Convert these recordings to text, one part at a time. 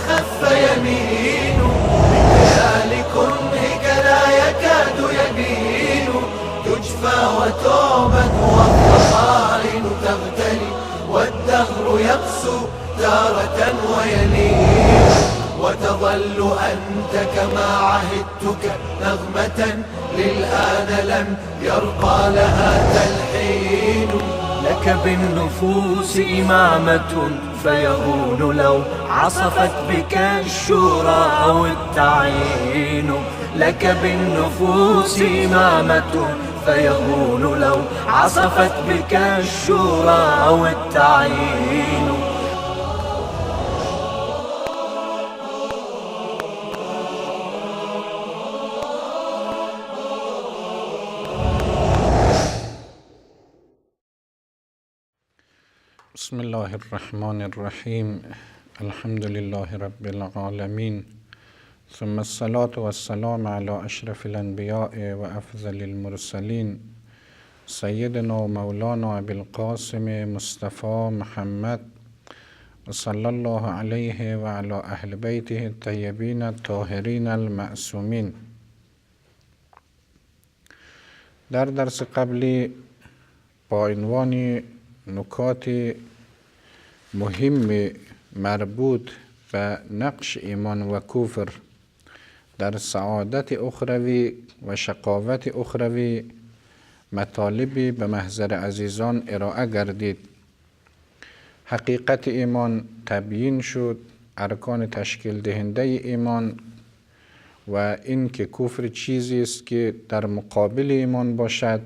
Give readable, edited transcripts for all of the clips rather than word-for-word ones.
خف يمين بخيال كرهك لا يكاد يبين تجفى وتعبد والضخائن تغتلي والدهر يقسو تارة ويلين وتظل أنت كما عهدتك نغمة للآن لم يرقى لها تلحين لك بالنفوس إمامة فيهون لو عصفت بك الشورى أو التعيين لك بالنفوس إمامة فيهون لو عصفت بك الشورى أو التعيين بسم الله الرحمن الرحيم الحمد لله رب العالمين ثم الصلاة والسلام على أشرف الأنبياء وأفضل المرسلين سيدنا ومولانا أبي القاسم مصطفى محمد وصلى الله عليه وعلى أهل بيته الطيبين الطاهرين المعصومين. در درس قبلی با عنوان نکات مهم مربوط به نقش ایمان و کفر در سعادت اخروی و شقاوت اخروی مطالبی به محضر عزیزان ارائه گردید. حقیقت ایمان تبیین شد، ارکان تشکیل دهنده ایمان و این که کفر چیزی است که در مقابل ایمان باشد.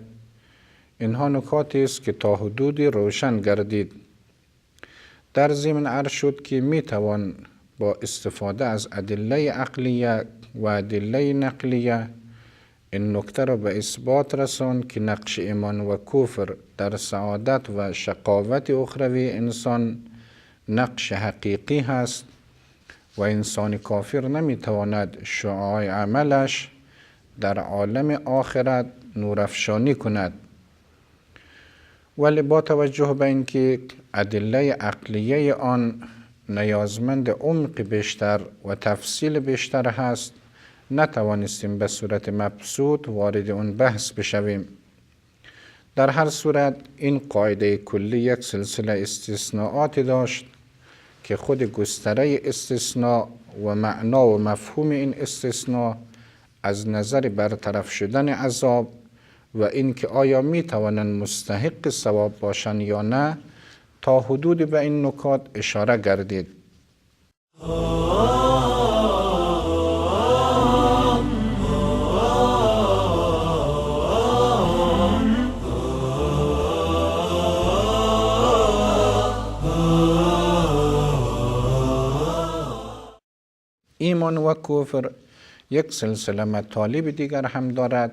اینها نکاتی است که تا حدودی روشن گردید. در ضمن عرض شد که می توان با استفاده از ادله عقلیه و ادله نقلیه این نکته را به اثبات رساند که نقش ایمان و کفر در سعادت و شقاوت اخروی انسان نقش حقیقی هست و انسان کافر نمی تواند شعاع عملش در عالم آخرت نورافشانی کند. ولی با توجه به اینکه ادله عقلیه آن نیازمند عمق بیشتر و تفصیل بیشتر هست، نتوانستیم به صورت مبسوط وارد اون بحث بشویم. در هر صورت این قاعده کلی یک سلسله استثناءات داشت که خود گستره استثناء و معنا و مفهوم این استثناء از نظر برطرف شدن عذاب و اینکه آیا می توانند مستحق ثواب باشند یا نه تا حدود به این نکات اشاره گردید. ایمان و کفر یک سلسله مطالب دیگر هم دارد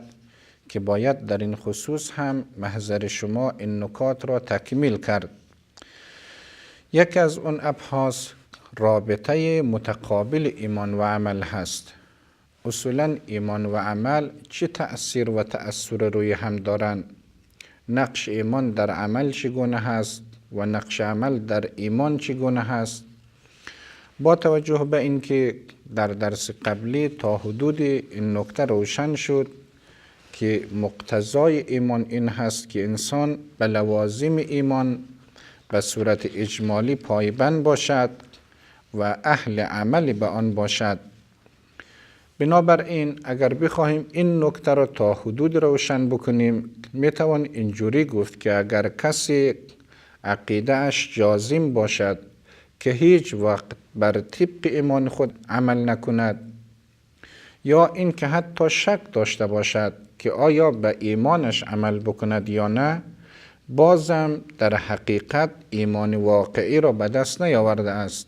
که باید در این خصوص هم محضر شما این نکات را تکمیل کرد. یکی از اون ابحاث رابطه متقابل ایمان و عمل هست. اصولا ایمان و عمل چه تأثیر و تأثیر روی هم دارند؟ نقش ایمان در عمل چگونه هست و نقش عمل در ایمان چگونه هست؟ با توجه به اینکه در درس قبلی تا حدود این نکته روشن شد که مقتضای ایمان این هست که انسان به لوازم ایمان به صورت اجمالی پایبند باشد و اهل عمل به آن باشد. بنابراین اگر بخواهیم این نکته را تا حدود روشن بکنیم، میتوان اینجوری گفت که اگر کسی عقیده اش جازم باشد که هیچ وقت بر طبق ایمان خود عمل نکند، یا این که حتی شک داشته باشد که آیا به ایمانش عمل بکند یا نه، بازم در حقیقت ایمان واقعی را به دست نیاورده است.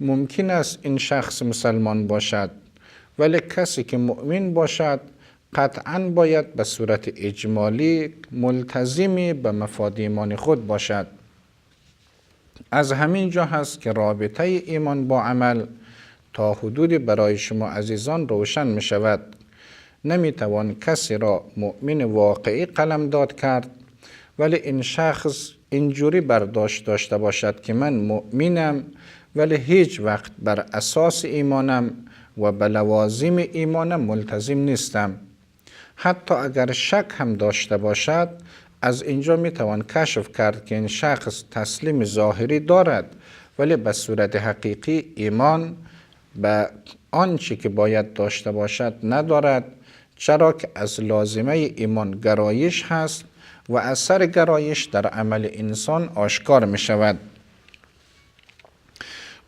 ممکن است این شخص مسلمان باشد، ولی کسی که مؤمن باشد قطعاً باید به صورت اجمالی ملتزم به مفاد ایمان خود باشد. از همین جا هست که رابطه ایمان با عمل تا حدودی برای شما عزیزان روشن می شود. نمی توان کسی را مؤمن واقعی قلمداد کرد، ولی این شخص اینجوری برداشت داشته باشد که من مؤمنم ولی هیچ وقت بر اساس ایمانم و به لوازم ایمانم ملتزم نیستم. حتی اگر شک هم داشته باشد، از اینجا میتوان کشف کرد که این شخص تسلیم ظاهری دارد ولی به صورت حقیقی ایمان به آنچه که باید داشته باشد ندارد، چرا که از لازمه ایمان گرایش هست و اثر گرایش در عمل انسان آشکار می شود.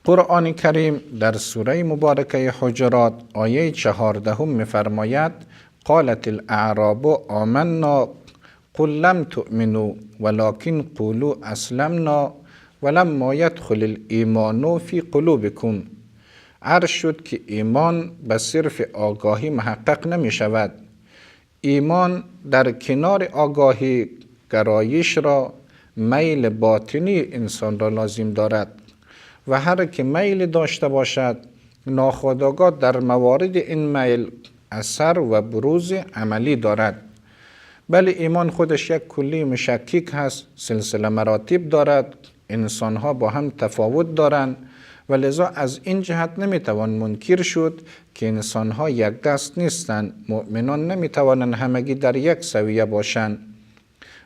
قرآن کریم در سوره مبارکه حجرات آیه 14 می فرماید: قالت الاعراب آمنا قل لم تؤمنوا ولكن قولوا اسلمنا ولما يدخل الایمان فی قلوبکم. عرض شد که ایمان به صرف آگاهی محقق نمی شود. ایمان در کنار آگاهی گرایش را، میل باطنی انسان را لازم دارد و هر که میل داشته باشد ناخودآگاه در موارد این میل اثر و بروز عملی دارد. بله، ایمان خودش یک کلی مشکک هست، سلسله مراتب دارد، انسانها با هم تفاوت دارند و لذا از این جهت نمیتوان منکر شد که انسانها یک دست نیستند. مؤمنان نمیتوانند همگی در یک سویه باشند.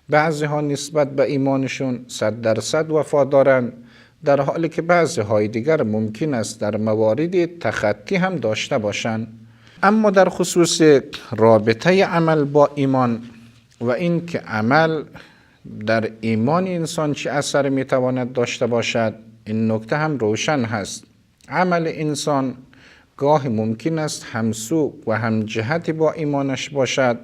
بعضی ها نسبت به ایمانشون 100% وفادارند، در حالی که بعضی های دیگر ممکن است در موارد تخطی هم داشته باشند. اما در خصوص رابطه عمل با ایمان و این که عمل در ایمان انسان چه اثر میتواند داشته باشد، این نکته هم روشن هست. عمل انسان گاه ممکن است همسو و همجهت با ایمانش باشد،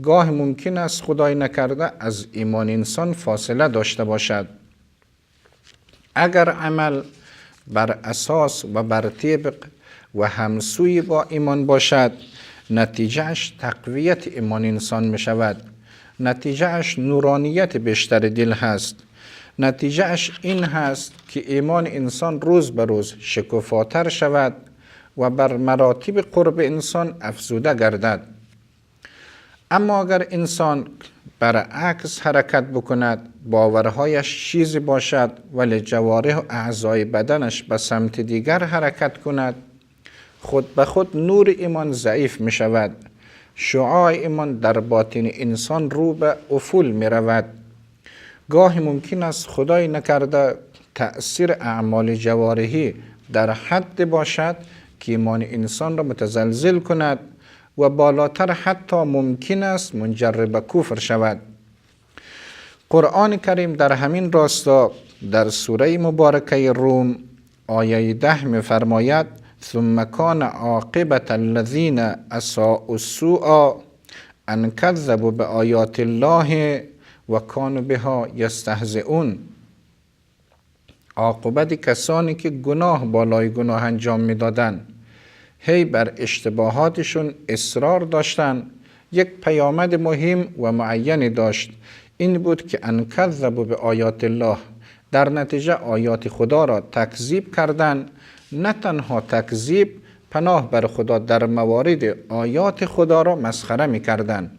گاه ممکن است خدای نکرده از ایمان انسان فاصله داشته باشد. اگر عمل بر اساس و بر طبق و همسوی با ایمان باشد، نتیجهش تقویت ایمان انسان می شود. نتیجهش نورانیت بیشتر دل هست. نتیجهش این هست که ایمان انسان روز به روز شکوفاتر شود و بر مراتب قرب انسان افزوده گردد. اما اگر انسان برعکس حرکت بکند، باورهایش چیزی باشد ولی جوارح و اعضای بدنش به سمت دیگر حرکت کند، خود به خود نور ایمان ضعیف می شود. شعاع ایمان در باطن انسان رو به افول می رود. گاهی ممکن است خدای نکرده تأثیر اعمال جوارحی در حد باشد که ایمان انسان را متزلزل کند و بالاتر حتی ممکن است منجر به کفر شود. قرآن کریم در همین راستا در سوره مبارکه روم آیه 10 می فرماید: ثم کان عاقبة الذین اساءوا السوء ان کذبوا بآیات الله و کانوا بها یستهزئون. عاقبت کسانی که گناه بالای گناه انجام میدادند، هی بر اشتباهاتشون اصرار داشتند. یک پیامد مهم و معینی داشت، این بود که ان کذبوا بآیات الله، در نتیجه آیات خدا را تکذیب کردند. نه تنها تکذیب، پناه بر خدا در موارد آیات خدا را مسخره می‌کردند.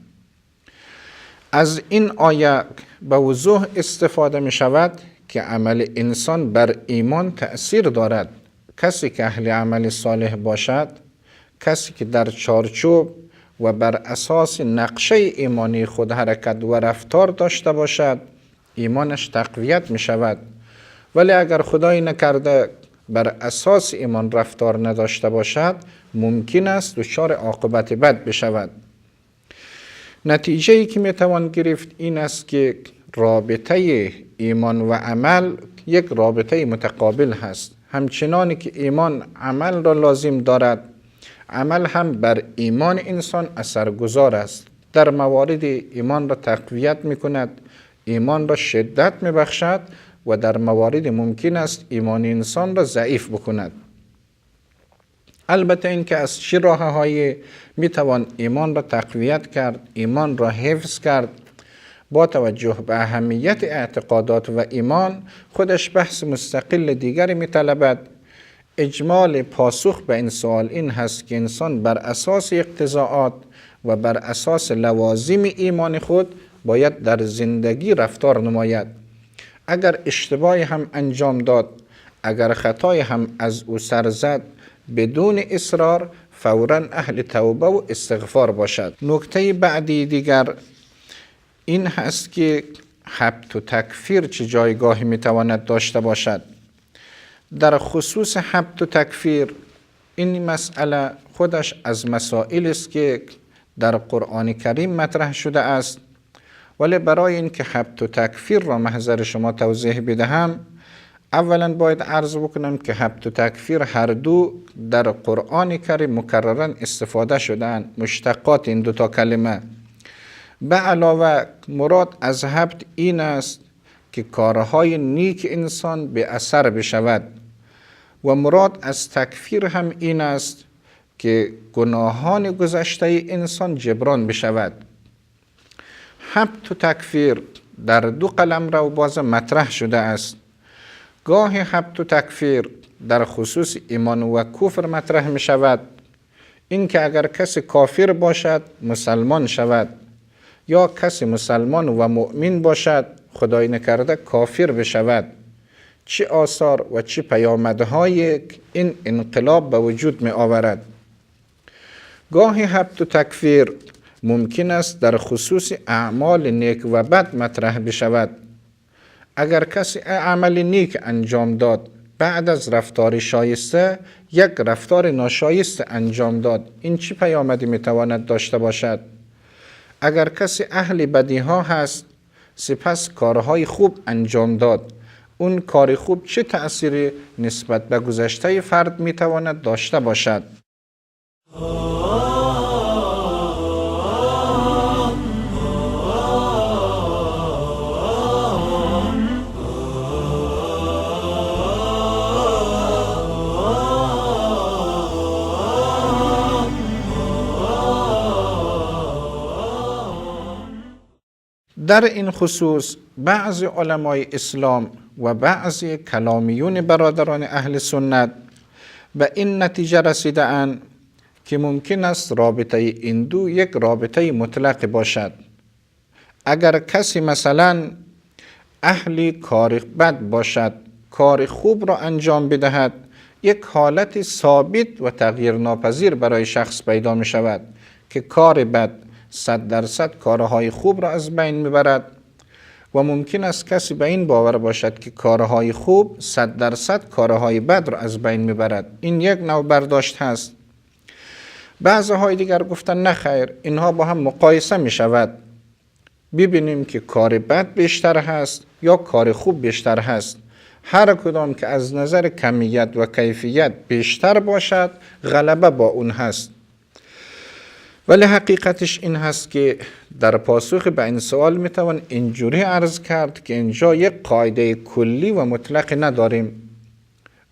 از این آیه به وضوح استفاده می شود که عمل انسان بر ایمان تأثیر دارد. کسی که اهل عمل صالح باشد، کسی که در چارچوب و بر اساس نقشه ایمانی خود حرکت و رفتار داشته باشد، ایمانش تقویت می شود. ولی اگر خدای نکرده بر اساس ایمان رفتار نداشته باشد، ممکن است دچار عاقبت بد بشود. نتیجه‌ای که میتوان گرفت این است که رابطه ایمان و عمل یک رابطه متقابل هست. همچنانی که ایمان عمل را لازم دارد، عمل هم بر ایمان انسان اثرگذار است. در موارد ایمان را تقویت میکند، ایمان را شدت میبخشد و در موارد ممکن است ایمان انسان را ضعیف بکند. البته این که از چه راه‌هایی میتوان ایمان را تقویت کرد، ایمان را حفظ کرد، با توجه به اهمیت اعتقادات و ایمان خودش بحث مستقل دیگری میطلبد. اجمال پاسخ به این سوال این هست که انسان بر اساس اقتضاعات و بر اساس لوازم ایمان خود باید در زندگی رفتار نماید. اگر اشتباهی هم انجام داد، اگر خطای هم از او سر زد بدون اصرار، فوراً اهل توبه و استغفار باشد. نکته بعدی دیگر این هست که حبط و تکفیر چه جایگاهی میتواند داشته باشد. در خصوص حبط و تکفیر، این مسئله خودش از مسائل است که در قرآن کریم مطرح شده است، ولی برای اینکه حبط و تکفیر را محضر شما توضیح بدهم، اولا باید عرض بکنم که حبط و تکفیر هر دو در قرآن کریم مکرراً استفاده شده‌اند، مشتقات این دو تا کلمه. به علاوه مراد از حبط این است که کارهای نیک انسان به اثر بشود و مراد از تکفیر هم این است که گناهان گذشته انسان جبران بشود. حبط و تکفیر در دو قلمرو باز مطرح شده است. گاهی حبط و تکفیر در خصوص ایمان و کفر مطرح می شود، این که اگر کسی کافر باشد مسلمان شود، یا کسی مسلمان و مؤمن باشد خدای نکرده کافر بشود، چه آثار و چه پیامدهای این انقلاب به وجود می آورد. گاهی حبط و تکفیر ممکن است در خصوص اعمال نیک و بد مطرح بشود. اگر کسی عمل نیک انجام داد، بعد از رفتار شایسته یک رفتار ناشایسته انجام داد، این چه پیامدی میتواند داشته باشد؟ اگر کسی اهل بدی ها هست، سپس کارهای خوب انجام داد، اون کار خوب چه تأثیری نسبت به گذشته فرد میتواند داشته باشد؟ در این خصوص بعضی علمای اسلام و بعضی کلامیون برادران اهل سنت به این نتیجه رسیده اند که ممکن است رابطه این دو یک رابطه مطلق باشد. اگر کسی مثلا اهل کار بد باشد، کار خوب را انجام بدهد، یک حالت ثابت و تغییر ناپذیر برای شخص پیدا می شود که کار بد 100% کارهای خوب را از بین میبرد و ممکن است کسی به این باور باشد که کارهای خوب 100% کارهای بد را از بین میبرد. این یک نوع برداشت هست. بعضهای دیگر گفتن نه خیر، اینها با هم مقایسه می شود، ببینیم که کار بد بیشتر هست یا کار خوب بیشتر هست. هر کدام که از نظر کمیت و کیفیت بیشتر باشد غلبه با اون هست. ولی حقیقتش این هست که در پاسخ به این سوال میتوان اینجوری عرض کرد که اینجا یک قاعده کلی و مطلق نداریم.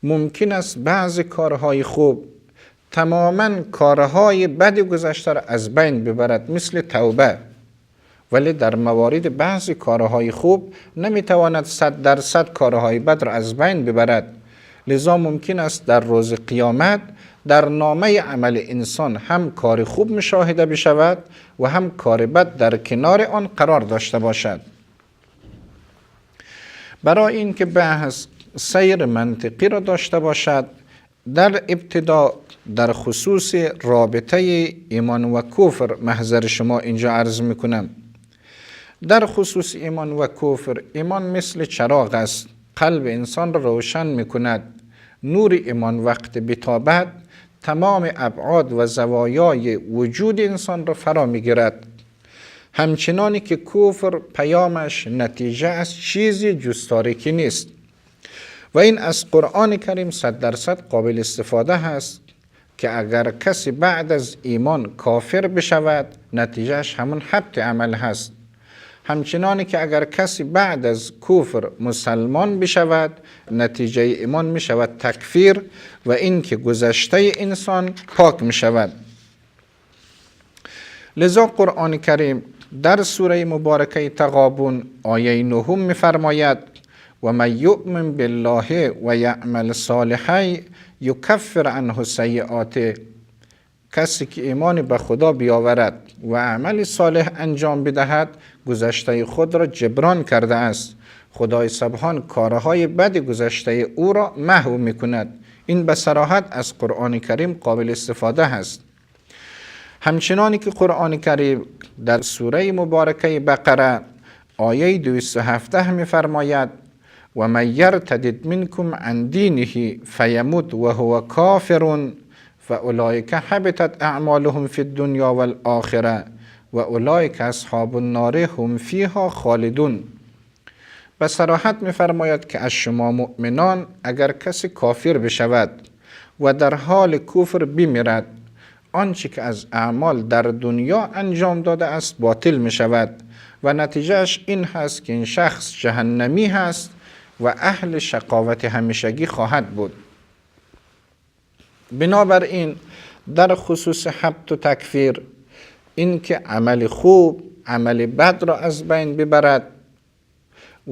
ممکن است بعضی کارهای خوب تماما کارهای بد گذشته را از بین ببرد، مثل توبه، ولی در موارد بعضی کارهای خوب نمیتواند 100% کارهای بد را از بین ببرد. لذا ممکن است در روز قیامت در نامه عمل انسان هم کار خوب مشاهده بشود و هم کار بد در کنار آن قرار داشته باشد. برای اینکه بحث سیر منطقی را داشته باشد، در ابتدا در خصوص رابطه ایمان و کفر محضر شما اینجا عرض میکنم. در خصوص ایمان و کفر، ایمان مثل چراغ است، قلب انسان را روشن میکند. نور ایمان وقت بتابد تمام ابعاد و زوایای وجود انسان را فرا میگیرد. همچنانی که کفر پیامش نتیجه از چیزی جز تاریکی نیست و این از قرآن کریم 100% قابل استفاده هست که اگر کسی بعد از ایمان کافر بشود نتیجهش همون حبط عمل هست. همچنانی که اگر کسی بعد از کفر مسلمان بشود نتیجه ایمان می شود تکفیر و این که گذشته انسان پاک می شود. لذا قرآن کریم در سوره مبارکه تغابن آیه 9 می فرماید و من یؤمن بالله و یعمل صالحا یکفر عنه سیئاته. کسی که ایمان به خدا بیاورد و عمل صالح انجام بدهد گذشته خود را جبران کرده است، خدای سبحان کارهای بد گذشته او را محو میکند. این به صراحت از قرآن کریم قابل استفاده هست. همچنانی که قرآن کریم در سوره مبارکه بقره آیه 217 می‌فرماید و من یرتد منکم عن دینه فیموت و هو کافر فاولئک حبطت اعمالهم فی الدنیا والآخره و اولئک اصحاب النار هم فیها خالدون. به صراحت می‌فرماید که از شما مؤمنان اگر کسی کافر بشود و در حال کفر بمیرد، آنچه که از اعمال در دنیا انجام داده است باطل می شود و نتیجهش این هست که این شخص جهنمی هست و اهل شقاوت همیشگی خواهد بود. بنابراین در خصوص حبط و تکفیر، این که عمل خوب عمل بد را از بین ببرد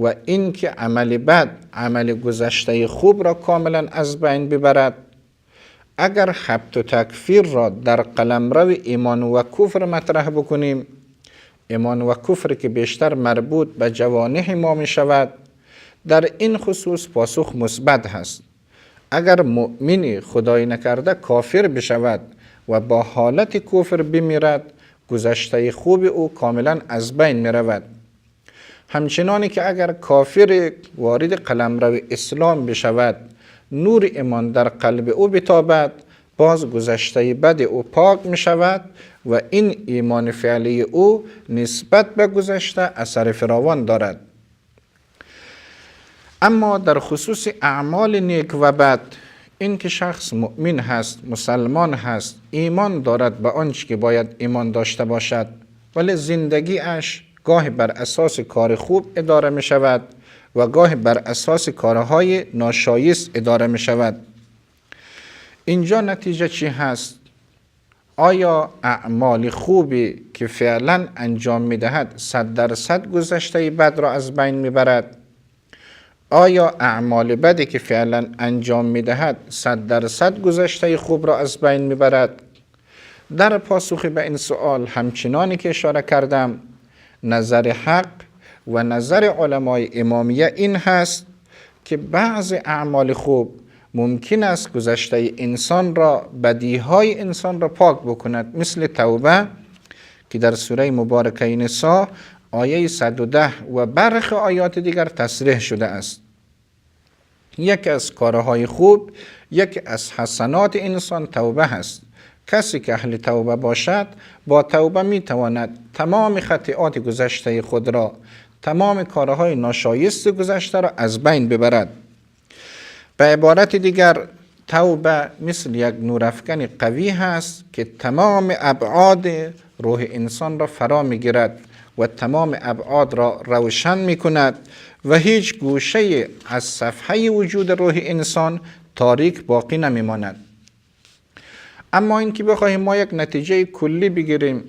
و این که عمل بد عمل گذشته خوب را کاملا از بین ببرد، اگر حبط و تکفیر را در قلمرو ایمان و کفر مطرح بکنیم، ایمان و کفر که بیشتر مربوط به جوانح ما می شود، در این خصوص پاسخ مثبت هست. اگر مؤمنی خدای نکرده کافر بشود و با حالت کفر بمیرد، گذشته خوب او کاملا از بین می رود. همچنانی که اگر کافر وارد قلمرو اسلام بشود، نور ایمان در قلب او بتابد، باز گذشته بد او پاک می شود و این ایمان فعلی او نسبت به گذشته اثر فراوان دارد. اما در خصوص اعمال نیک و بد، این که شخص مؤمن هست، مسلمان هست، ایمان دارد به آنچه که باید ایمان داشته باشد، ولی زندگی اش گاه بر اساس کار خوب اداره می شود و گاه بر اساس کارهای ناشایست اداره می شود. اینجا نتیجه چی هست؟ آیا اعمال خوبی که فعلا انجام می دهد 100% گذشته بد را از بین می برد؟ آیا اعمال بدی که فعلا انجام می دهد 100% گذشته خوب را از بین می برد؟ در پاسخ به این سوال همچنانی که اشاره کردم، نظر حق و نظر علمای امامیه این هست که بعض اعمال خوب ممکن است گذشته انسان را، بدیهای انسان را پاک بکند، مثل توبه که در سوره مبارکه نساء آیه 110 و برخی آیات دیگر تصریح شده است. یک از کارهای خوب، یک از حسنات انسان توبه هست. کسی که اهل توبه باشد، با توبه می تواند تمام خطیئات گذشته خود را، تمام کارهای ناشایست گذشته را از بین ببرد. به عبارت دیگر، توبه مثل یک نورافکن قوی هست که تمام ابعاد روح انسان را فرا می گیرد و تمام ابعاد را روشن می کند و هیچ گوشه از صفحه وجود روح انسان تاریک باقی نمی ماند. اما این که بخواهیم ما یک نتیجه کلی بگیریم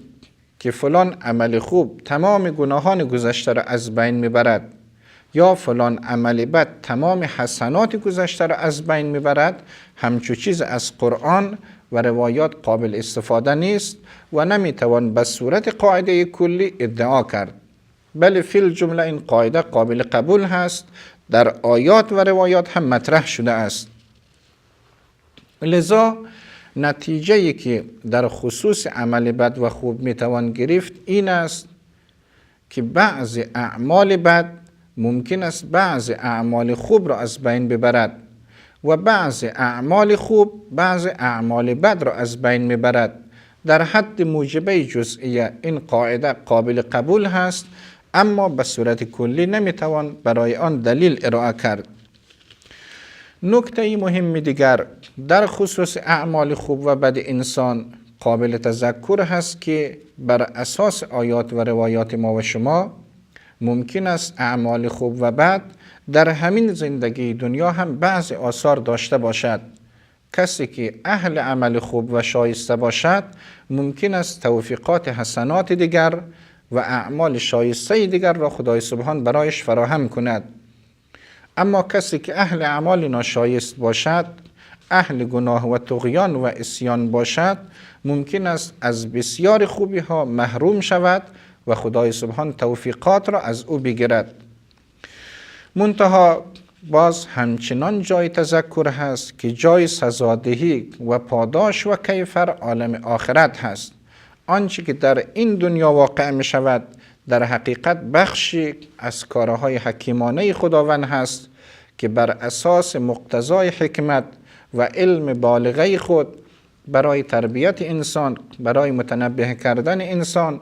که فلان عمل خوب تمام گناهان گذشته را از بین میبرد یا فلان عمل بد تمام حسنات گذشته را از بین میبرد، همچو چیز از قرآن و روایات قابل استفاده نیست و نمیتوان به صورت قاعده کلی ادعا کرد، بل فی الجمله این قاعده قابل قبول هست، در آیات و روایات هم مطرح شده است. لذا نتیجه‌ای که در خصوص عمل بد و خوب میتوان گرفت این است که بعض اعمال بد ممکن است بعض اعمال خوب را از بین ببرد و بعض اعمال خوب بعض اعمال بد را از بین میبرد. در حد موجبه جزئیه این قاعده قابل قبول هست، اما به صورت کلی نمیتوان برای آن دلیل ارائه کرد. نکته مهم دیگر در خصوص اعمال خوب و بد انسان قابل تذکر هست که بر اساس آیات و روایات ما و شما ممکن است اعمال خوب و بد در همین زندگی دنیا هم بعض آثار داشته باشد. کسی که اهل عمل خوب و شایسته باشد ممکن است توفیقات حسنات دیگر و اعمال شایسته دیگر را خدای سبحان برایش فراهم کند. اما کسی که اهل اعمال ناشایست باشد، اهل گناه و طغیان و عصیان باشد، ممکن است از بسیار خوبی ها محروم شود و خدای سبحان توفیقات را از او بگیرد. منتها باز همچنان جای تذکر هست که جای سزادهی و پاداش و کیفر عالم آخرت هست. آنچه که در این دنیا واقع می شود در حقیقت بخشی از کارهای حکیمانه خداوند هست که بر اساس مقتضای حکمت و علم بالغه خود برای تربیت انسان، برای متنبه کردن انسان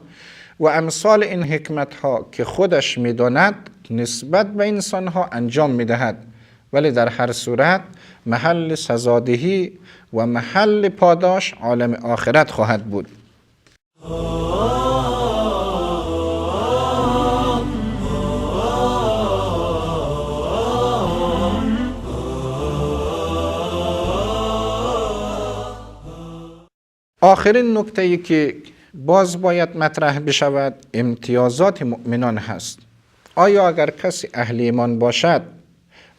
و امثال این حکمت ها که خودش می داند نسبت به انسان ها انجام می دهد، ولی در هر صورت محل سزادهی و محل پاداش عالم آخرت خواهد بود. آخرین نکته‌ای که باز باید مطرح بشود امتیازات مؤمنان هست. آیا اگر کسی اهل ایمان باشد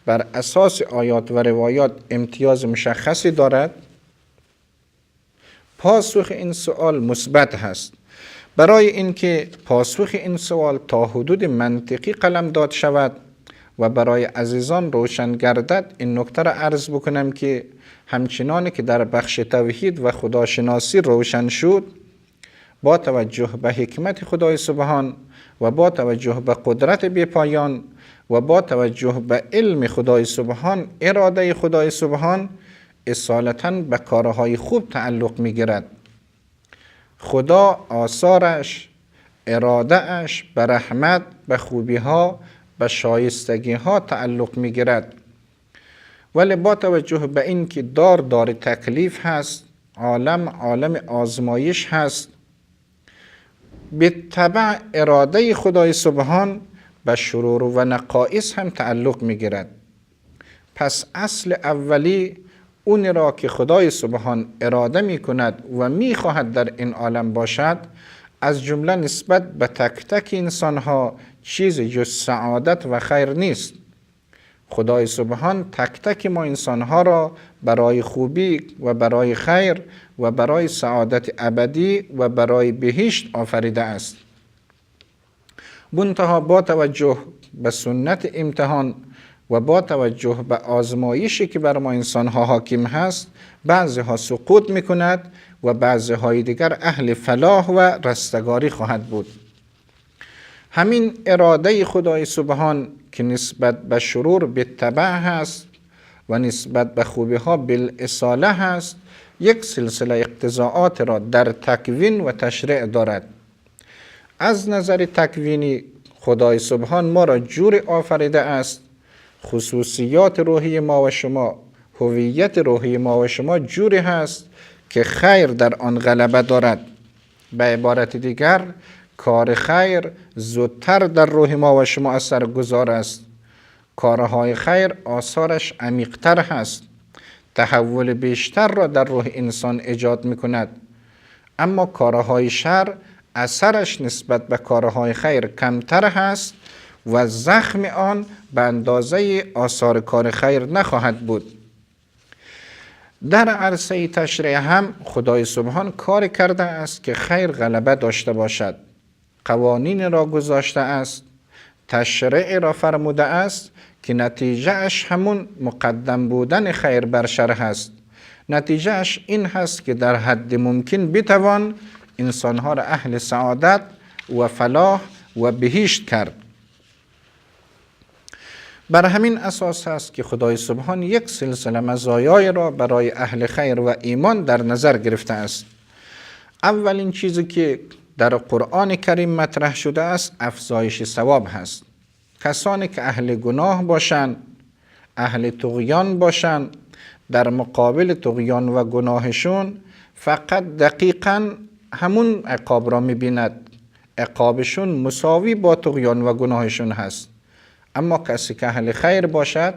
بر اساس آیات و روایات امتیاز مشخصی دارد؟ پاسخ این سوال مثبت هست. برای اینکه پاسخ این سوال تا حدود منطقی قلمداد شود و برای عزیزان روشن گردد، این نکته را عرض بکنم که همچنان که در بخش توحید و خداشناسی روشن شد، با توجه به حکمت خدای سبحان و با توجه به قدرت بی‌پایان و با توجه به علم خدای سبحان، اراده خدای سبحان اصالتاً به کارهای خوب تعلق می‌گیرد. خدا آثارش، اراده اش به رحمت، به خوبی‌ها، به شایستگی‌ها تعلق می‌گیرد. ولی با توجه به این که دار تکلیف هست، عالم آزمایش هست، به تبع اراده خدای سبحان به شرور و نقائص هم تعلق می‌گیرد. پس اصل اولی اون را که خدای سبحان اراده می‌کند و می‌خواهد در این عالم باشد، از جمله نسبت به تک تک انسان‌ها چیز جز سعادت و خیر نیست. خدای سبحان تک تک ما انسان‌ها را برای خوبی و برای خیر و برای سعادت ابدی و برای بهشت آفریده است. منتها با توجه به سنت امتحان و با توجه به آزمایشی که بر ما انسان‌ها حاکم هست، بعضی‌ها سقوط می‌کند و بعضی‌های دیگر اهل فلاح و رستگاری خواهد بود. همین اراده خدای سبحان که نسبت به شرور بالطبع هست و نسبت به خوبی‌ها بالاصاله هست، یک سلسله اقتضاعات را در تکوین و تشریع دارد. از نظر تکوینی خدای سبحان ما را جور آفریده است، خصوصیات روحی ما و شما، هویت روحی ما و شما جوری هست که خیر در آن غلبه دارد. به عبارت دیگر کار خیر زودتر در روح ما و شما اثرگذار است. کارهای خیر آثارش عمیق‌تر هست، تحول بیشتر را در روح انسان ایجاد می‌کند. اما کارهای شر اثرش نسبت به کارهای خیر کمتر هست و زخم آن به اندازه آثار کار خیر نخواهد بود. در عرصه تشریع هم خدای سبحان کار کرده است که خیر غلبه داشته باشد. قوانین را گذاشته است، تشریع را فرموده است که نتیجه اش همون مقدم بودن خیر بر شر هست. نتیجه اش این هست که در حد ممکن بتوان انسانها را اهل سعادت و فلاح و بهشت کرد. بر همین اساس است که خدای سبحان یک سلسله مزایای را برای اهل خیر و ایمان در نظر گرفته است. اولین چیزی که در قرآن کریم مطرح شده است افزایش ثواب هست. کسانی که اهل گناه باشند، اهل طغیان باشند، در مقابل طغیان و گناهشون فقط دقیقاً همون عقاب را می‌بیند. عقابشون مساوی با طغیان و گناهشون هست. اما کسی که اهل خیر باشد،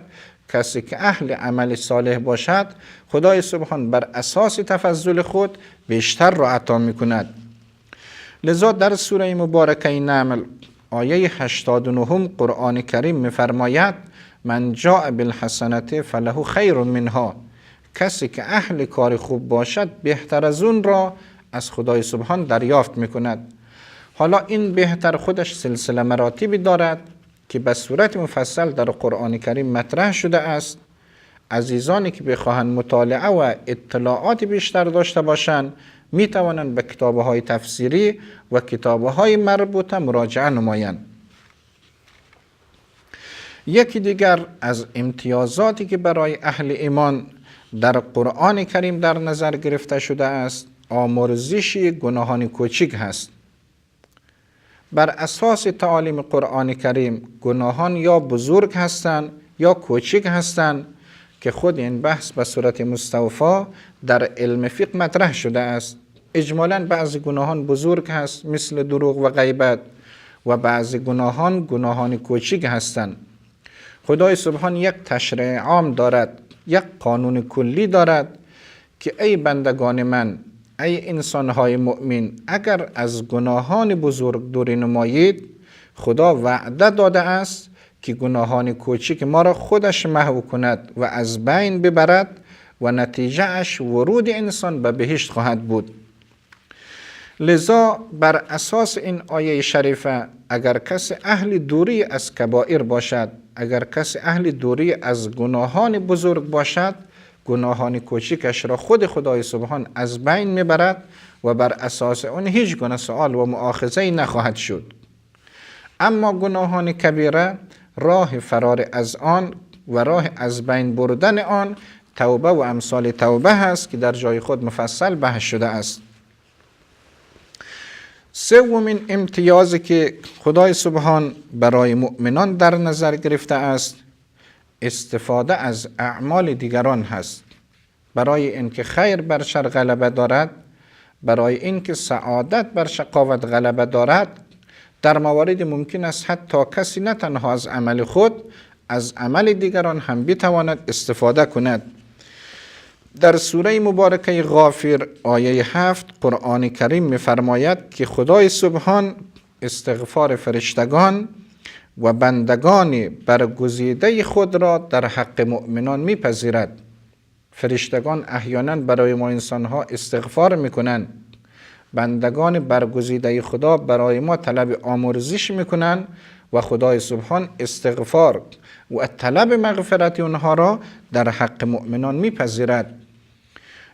کسی که اهل عمل صالح باشد، خدای سبحان بر اساس تفضل خود بیشتر را عطا می‌کند. لذا در سوره مبارکه نمل آیه 89 قرآن کریم می‌فرماید من جاء بالحسنة فله خیر منها. کسی که اهل کار خوب باشد بهتر از اون را از خدای سبحان دریافت می‌کند. حالا این بهتر خودش سلسله مراتبی دارد که به صورت مفصل در قرآن کریم مطرح شده است. عزیزانی که بخواهند مطالعه و اطلاعات بیشتر داشته باشند می توانند به کتاب‌های تفسیری و کتاب‌های مربوطه مراجعه نمایند. یکی دیگر از امتیازاتی که برای اهل ایمان در قرآن کریم در نظر گرفته شده است آمرزش گناهان کوچک هست. بر اساس تعالیم قرآن کریم گناهان یا بزرگ هستند یا کوچک هستند که خود این بحث به صورت مستوفا در علم فقه مطرح شده است. اجمالاً بعضی گناهان بزرگ هست مثل دروغ و غیبت و بعضی گناهان کوچک هستند. خدای سبحان یک تشریع عام دارد، یک قانون کلی دارد که ای بندگان من، ای انسانهای مؤمن، اگر از گناهان بزرگ دوری نمایید خدا وعده داده است که گناهان کوچک ما را خودش محو کند و از بین ببرد و نتیجه اش ورود انسان به بهشت خواهد بود. لذا بر اساس این آیه شریفه اگر کسی اهل دوری از کبائر باشد، اگر کسی اهل دوری از گناهان بزرگ باشد، گناهان کوچکش را خود خدای سبحان از بین میبرد و بر اساس اون هیچ گونه سؤال و مؤاخذه نخواهد شد. اما گناهان کبیره راه فرار از آن و راه از بین بردن آن توبه و امثال توبه هست که در جای خود مفصل بحث شده است. سومین امتیازی که خدای سبحان برای مؤمنان در نظر گرفته است استفاده از اعمال دیگران هست. برای اینکه خیر بر شر غلبه دارد، برای اینکه سعادت بر شقاوت غلبه دارد، در موارد ممکن است حتی کسی نه تنها از عمل خود، از عمل دیگران هم بتواند استفاده کند. در سوره مبارکه غافر آیه 7 قرآن کریم می‌فرماید که خدای سبحان استغفار فرشتگان و بندگان برگزیده خود را در حق مؤمنان میپذیرد. فرشتگان احیانا برای ما انسانها استغفار میکنند. بندگان برگزیده خدا برای ما طلب آمرزش میکنند و خدای سبحان استغفار و طلب مغفرت اونها را در حق مؤمنان میپذیرد.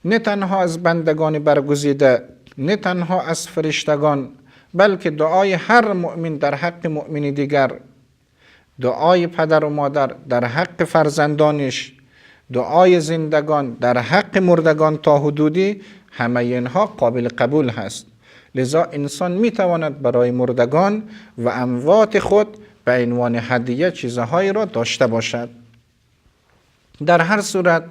نه تنها از بندگان برگزیده، نه تنها از فرشتگان، بلکه دعای هر مؤمن در حق مؤمن دیگر، دعای پدر و مادر در حق فرزندانش، دعای زندگان در حق مردگان تا حدودی، همه اینها قابل قبول هست. لذا انسان میتواند برای مردگان و اموات خود به عنوان هدیه چیزهایی را داشته باشد. در هر صورت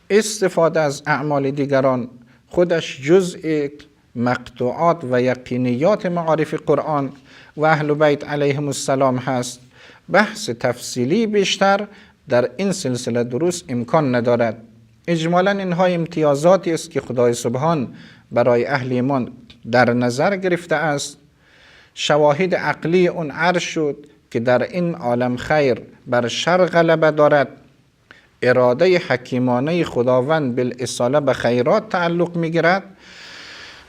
استفاده از اعمال دیگران خودش جزء مقطوعات و یقینیات معارف قرآن و اهل بیت علیهم السلام هست. بحث تفصیلی بیشتر در این سلسله دروس امکان ندارد. اجمالا اینها امتیازاتی است که خدای سبحان برای اهل ایمان در نظر گرفته است. شواهد عقلی اون عرض شد که در این عالم خیر بر شر غلبه دارد. اراده حکیمانه خداوند بالاصاله به خیرات تعلق میگیرد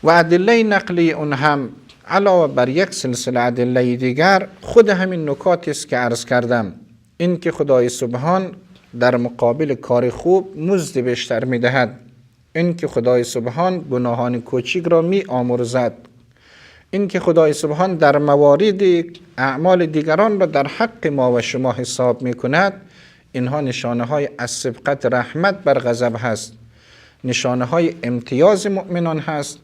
و ادله نقلی اون هم علاوه بر یک سلسله ادله دیگر خود همین نکاتی است که عرض کردم. این که خدای سبحان در مقابل کار خوب مزد بیشتر میدهد، این که خدای سبحان گناهان کوچک را می آمرزد، این که خدای سبحان در موارد اعمال دیگران را در حق ما و شما حساب می کند، اینها نشانه های از سبقت رحمت بر غضب هست، نشانه های امتیاز مؤمنان هست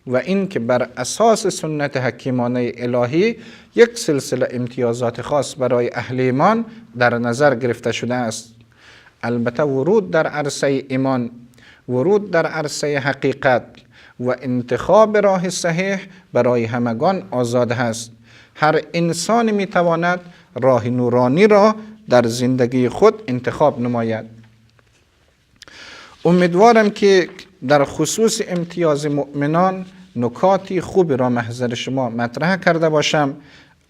و این که بر اساس سنت حکیمانه الهی یک سلسله امتیازات خاص برای اهل ایمان در نظر گرفته شده است. البته ورود در عرصه ایمان، ورود در عرصه حقیقت و انتخاب راه صحیح برای همگان آزاد هست. هر انسان میتواند راه نورانی را در زندگی خود انتخاب نماید. امیدوارم که در خصوص امتیاز مؤمنان نکاتی خوب را محضر شما مطرح کرده باشم.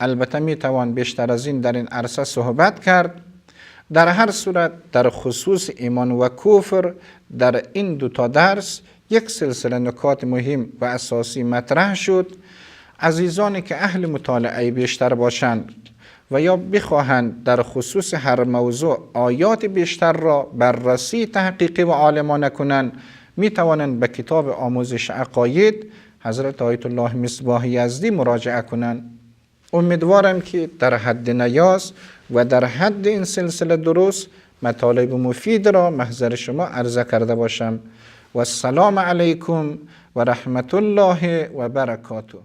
البته میتوان بیشتر از این در این عرصه صحبت کرد. در هر صورت در خصوص ایمان و کفر در این دوتا درس یک سلسله نکات مهم و اساسی مطرح شد. عزیزانی که اهل مطالعه بیشتر باشند و یا بخواهند در خصوص هر موضوع آیات بیشتر را بررسی تحقیقی و عالمانه کنند، می توانند به کتاب آموزش عقاید حضرت آیت الله مصباح یزدی مراجعه کنند. امیدوارم که در حد نیاز و در حد این سلسله درست مطالب مفید را محضر شما عرضه کرده باشم. و السلام علیکم و رحمت الله و برکاته.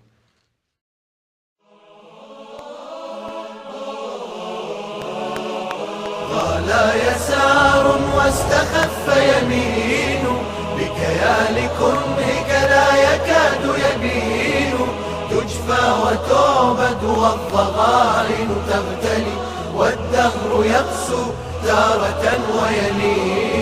لا يسار واستخف يمين بكيال كرهك لا يكاد يبين تجفى وتعبد والضغائن تغتلي والدهر يقسو تارة ويلين